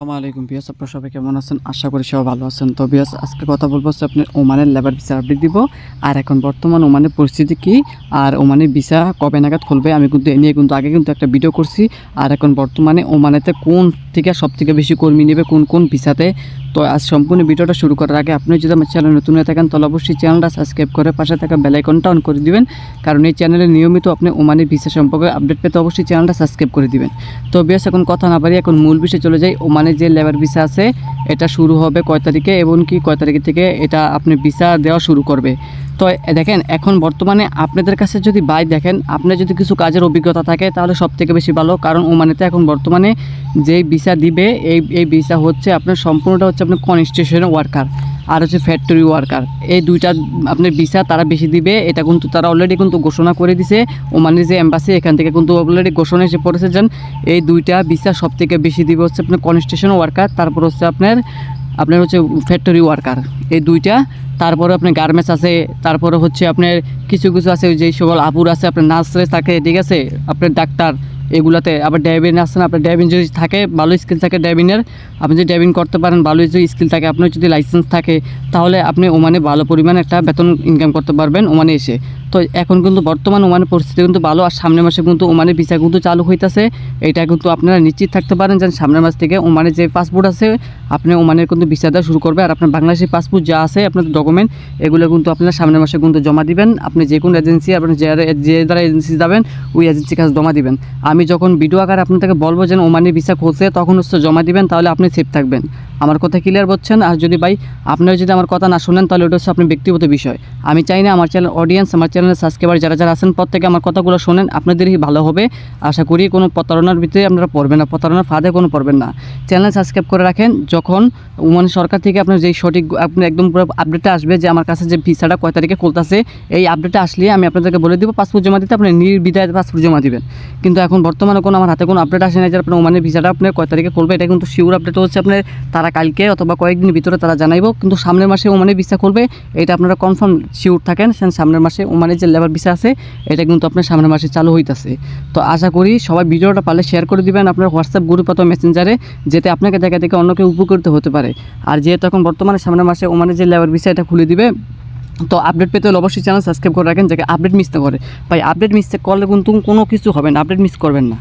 আসসালামু আলাইকুম বিয়াস, আপনারা সবাই কেমন আছেন? আশা করি সবাই ভালো আছেন। তো বিয়াস, আজকে কথা বলবো হচ্ছে আপনার ওমানের লেবার ভিসা আপডেট দিব। আর এখন বর্তমান ওমানের পরিস্থিতি কী, আর ওমানের ভিসা কবে নাগাদ খুলবে, আমি কিন্তু এ নিয়ে কিন্তু আগে কিন্তু একটা ভিডিও করছি। আর এখন বর্তমানে ওমানেতে কোন থেকে সব থেকে বেশি কর্মী নেবে, কোন কোন ভিসাতে। তো আজ সম্পূর্ণ ভিডিওটা শুরু করার আগে আপনি যদি আমার চ্যানেল নতুন হয়ে থাকেন তাহলে অবশ্যই চ্যানেলটা সাবস্ক্রাইব করে পাশে থাকা বেল আইকনটা অন করে দিবেন, কারণ এই চ্যানেলে নিয়মিত আপনি ওমানের ভিসা সম্পর্কে আপডেট পেতে অবশ্যই চ্যানেলটা সাবস্ক্রাইব করে দিবেন। তো বিয়াস, এখন কথা না বাড়িয়ে এখন মূল বিষয়ে চলে যাই। ওমানের যে লেবার ভিসা আছে এটা শুরু হবে কয় তারিখে এবং কি কয় তারিখ থেকে এটা আপনি ভিসা দেওয়া শুরু করবে। তো দেখেন, এখন বর্তমানে আপনাদের কাছে যদি দেখেন, আপনার যদি কিছু কাজের অভিজ্ঞতা থাকে তাহলে সব থেকে বেশি ভালো, কারণ ওমানেতে এখন বর্তমানে যেই ভিসা দিবে এই ভিসা হচ্ছে আপনার সম্পূর্ণটা হচ্ছে আপনার কনস্ট্রাকশন ওয়ার্কার আর হচ্ছে ফ্যাক্টরি ওয়ার্কার, এই দুইটা আপনার ভিসা তারা বেশি দিবে। এটা কিন্তু তারা অলরেডি কিন্তু ঘোষণা করে দিছে। ওমানের যে এম্বাসি এখান থেকে কিন্তু অলরেডি ঘোষণা এসে পড়েছে যে এই দুইটা ভিসা সব থেকে বেশি দিবে হচ্ছে আপনার কনস্ট্রাকশন ওয়ার্কার, তারপর হচ্ছে আপনার হচ্ছে ফ্যাক্টরি ওয়ার্কার, এই দুইটা। তারপরে আপনার গার্মেন্টস আছে, তারপরে হচ্ছে আপনার কিছু কিছু আছে যেই সকল আপুর আছে আপনার নার্সারি থাকে, ঠিক আছে, আপনার ডাক্তার, এগুলাতে আবার ড্রাইভিং আছে না, আপনার ড্রাইভিং যদি থাকে ভালো স্কিল থাকে ড্রাইভিংয়ের, আপনি যদি ড্রাইভিং করতে পারেন, ভালো যদি স্কিল থাকে, আপনার যদি লাইসেন্স থাকে, তাহলে আপনি ওমানে ভালো পরিমাণে একটা বেতন ইনকাম করতে পারবেন ওমানে এসে। তো এখন কিন্তু বর্তমান ওমানের পরিস্থিতি কিন্তু ভালো, আর সামনের মাসে কিন্তু ওমানের ভিসা কিন্তু চালু হইতেছে। এটা কিন্তু আপনারা নিশ্চিত থাকতে পারেন যে সামনের মাস থেকে ওমানের যে পাসপোর্ট আছে আপনি ওমানের কিন্তু ভিসা দেওয়া শুরু করবে। আর আপনার বাংলাদেশি পাসপোর্ট যা আছে আপনার ডকুমেন্ট, এগুলো কিন্তু আপনারা সামনের মাসে কিন্তু জমা দিবেন। আপনি যে কোনো এজেন্সি, আপনি যে দ্বারা এজেন্সি যাবেন ওই এজেন্সির কাছে জমা দিবেন। আমি যখন ভিডিও আকারে আপনাদেরকে বলবো যে ওমানের ভিসা খুলছে তখন হচ্ছে জমা দিবেন, তাহলে আপনি সেফ থাকবেন। আমার কথা ক্লিয়ার বলছেন? আর যদি ভাই আপনারা যদি আমার কথা না শুনেন তাহলে ওটা হচ্ছে আপনার ব্যক্তিগত বিষয়। আমি চাই না আমার চ্যানেল অডিয়েন্স, আমার চ্যানেলের সাবস্ক্রাইবার যারা যারা আছেন প্রত্যেকে আমার কথাগুলো শোনেন, আপনাদেরই ভালো হবে। আশা করি কোনো প্রতারণার ভিতরে আপনারা পড়বেন না, প্রতারণার ফাঁদে কোনো পড়বেন না। চ্যানেল সাবস্ক্রাইব করে রাখেন, যখন ওমান সরকার থেকে আপনার যেই সঠিক আপনি একদম পুরো আপডেটটা আসবে যে আমার কাছে যে ভিসাটা কয় তারিখে খুলতেছে, এই আপডেটটা আসলে আমি আপনাদেরকে বলে দিব পাসপোর্ট জমা দিতে, আপনি নির্বিধায় পাসপোর্ট জমা দিবেন। কিন্তু এখন বর্তমানে কোনো আমার হাতে কোনো আপডেট আসে না যে আপনার ওমানের ভিসাটা আপনার কয় তারিখে খুলবে। এটা কিন্তু শিওর আপডেট হচ্ছে আপনার তারা কালকে অথবা কয়েকদিন ভিতরে তারা জানাইবো, কিন্তু সামনের মাসে ওমানের ভিসা খুলবে এটা আপনারা কনফার্ম শিওর থাকেন। সামনের মাসে ওমানের যে লেবার ভিসা আছে এটা কিন্তু আপনার সামনের মাসে চালু হইতেছে। তো আশা করি সবাই ভিডিওটা পারলে শেয়ার করে দিবেন আপনার হোয়াটসঅ্যাপ গ্রুপ অথবা মেসেঞ্জারে, যেতে আপনাকে দেখা দেখে অন্য কেউ উপকৃত হতে পারে। আর যেহেতু এখন বর্তমানে সামনের মাসে ওমানের যে লেবার ভিসা এটা খুলে দিবে, তো আপডেট পেতে হলে অবশ্যই চ্যানেল সাবস্ক্রাইব করে রাখেন যাতে আপডেট মিস না করে। ভাই আপডেট মিস করলে কিন্তু কোনো কিছু হবে না, আপডেট মিস করবেন না।